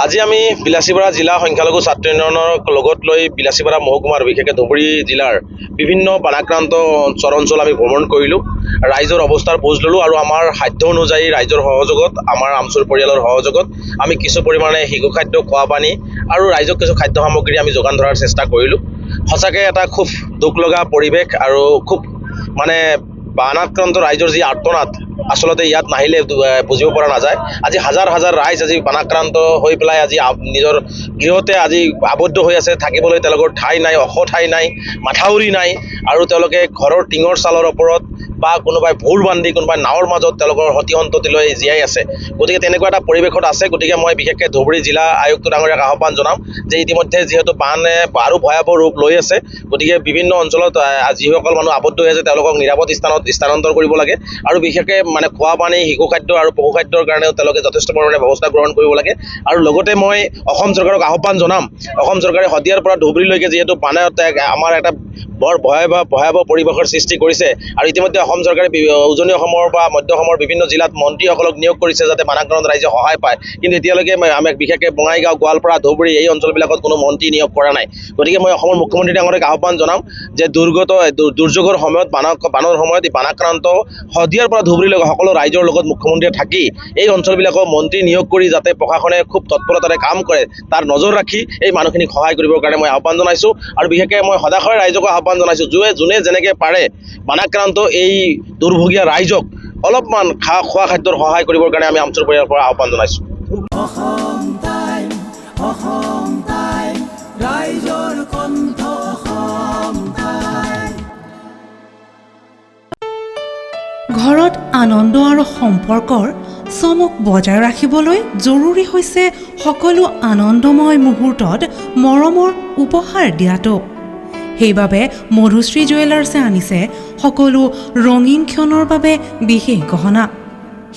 আজি আমি বিলাসীপাৰা জিলা সংখ্যালঘু ছাত্ৰ উন্নয়নৰ লগত লৈ বিলাসীপাৰা মহকুমাৰ বিশেষকৈ ধুবুৰী জিলাৰ বিভিন্ন বানাক্ৰান্ত অঞ্চল আমি ভ্ৰমণ কৰিলোঁ। ৰাইজৰ অৱস্থাৰ বুজ ল'লোঁ আৰু আমাৰ সাধ্য অনুযায়ী ৰাইজৰ সহযোগত, আমাৰ আমচুৰ পৰিয়ালৰ সহযোগত আমি কিছু পৰিমাণে শিশু খাদ্য, খোৱা পানী আৰু ৰাইজক কিছু খাদ্য সামগ্ৰী আমি যোগান ধৰাৰ চেষ্টা কৰিলোঁ। সঁচাকৈ এটা খুব দুখ লগা পৰিৱেশ আৰু খুব মানে বানাক্ৰান্ত ৰাইজৰ যি আৰ্তনাদ আচলতে ইয়াত নাহিলে বুজিব পৰা নাযায়। আজি হাজাৰ হাজাৰ ৰাইজ আজি বানাক্ৰান্ত হৈ পেলাই আজি নিজৰ গৃহতে আজি আবদ্ধ হৈ আছে। থাকিবলৈ তেওঁলোকৰ ঠাই নাই, ওখ ঠাই নাই, মাথাউৰি নাই আৰু তেওঁলোকে ঘৰৰ টিঙৰ চালৰ ওপৰত বা কোনোবাই ভোৰ বান্ধি কোনোবাই নাৱৰ মাজত তেওঁলোকৰ সতি সন্ততিলৈ জীয়াই আছে। গতিকে তেনেকুৱা এটা পৰিৱেশত আছে। গতিকে মই বিশেষকৈ ধুবুৰী জিলা আয়ুক্ত ডাঙৰীয়াক আহ্বান জনাম যে ইতিমধ্যে যিহেতু বানে আৰু ভয়াৱহ ৰূপ লৈ আছে, গতিকে বিভিন্ন অঞ্চলত যিসকল মানুহ আবদ্ধ হৈ আছে তেওঁলোকক নিৰাপদ স্থানত স্থানান্তৰ কৰিব লাগে আৰু বিশেষকৈ মানে খোৱা পানী, শিশু খাদ্য আৰু পশু খাদ্যৰ কাৰণেও তেওঁলোকে যথেষ্ট পৰিমাণে ব্যৱস্থা গ্ৰহণ কৰিব লাগে। আৰু লগতে মই অসম চৰকাৰক আহ্বান জনাম, অসম চৰকাৰে শদিয়াৰ পৰা ধুবুৰীলৈকে যিহেতু বানে আমাৰ এটা বৰ ভয়াৱহ পৰিৱেশৰ সৃষ্টি কৰিছে আৰু ইতিমধ্যে অসম চৰকাৰে উজনি অসমৰ বা মধ্য অসমৰ বিভিন্ন জিলাত মন্ত্ৰীসকলক নিয়োগ কৰিছে যাতে বানাক্ৰান্ত ৰাইজে সহায় পায়। কিন্তু এতিয়ালৈকে আমি বিশেষকৈ বঙাইগাঁও, গোৱালপাৰা, ধুবুৰী এই অঞ্চলবিলাকত কোনো মন্ত্ৰী নিয়োগ কৰা নাই। গতিকে মই অসমৰ মুখ্যমন্ত্ৰী ডাঙৰীয়াক আহ্বান জনাম যে দুৰ্যোগৰ সময়ত বানৰ সময়ত এই বানাক্ৰান্ত শদিয়াৰ পৰা ধুবুৰীলৈকে সকলো ৰাইজৰ লগত মুখ্যমন্ত্ৰীয়ে থাকি এই অঞ্চলবিলাকক মন্ত্ৰী নিয়োগ কৰি যাতে প্ৰশাসনে খুব তৎপৰতাৰে কাম কৰে তাৰ নজৰ ৰাখি এই মানুহখিনিক সহায় কৰিবৰ কাৰণে মই আহ্বান জনাইছোঁ। আৰু বিশেষকৈ মই সদাশয় ৰাইজকো আহ্বান জনাইছোঁ যোনে যেনেকৈ পাৰে বানাক্ৰান্ত এই দুৰ্ভগীয়া ৰাইজক অলপমান খোৱা খাদ্যৰ সহায় কৰিবৰ কাৰণে আমি আমচুৰ পৰিয়ালৰ পৰা আহ্বান জনাইছোঁ। ঘৰত আনন্দ আৰু সম্পৰ্কৰ চমক বজাই ৰাখিবলৈ জৰুৰী হৈছে সকলো আনন্দময় মুহূৰ্তত মৰমৰ উপহাৰ দিয়াটো। সেইবাবে মধুশ্ৰী জুৱেলাৰ্ছে আনিছে সকলো ৰঙীন ক্ষণৰ বাবে বিশেষ গহনা।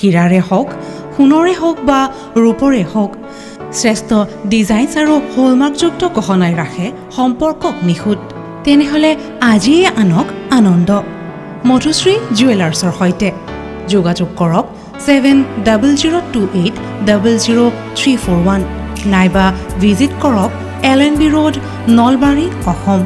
হীৰাৰে হওক, সোণৰে হওক বা ৰূপৰে হওক, শ্ৰেষ্ঠ ডিজাইনছ আৰু হলমাৰ্কযুক্ত গহনাই ৰাখে সম্পৰ্কক নিখুঁত। তেনেহ'লে আজিয়ে আনক আনন্দ মধুশ্ৰী জুৱেলাৰ্ছৰ সৈতে। যোগাযোগ কৰক 7028000341 নাইবা ভিজিট কৰক LNB ৰোড, নলবাৰী, অসম।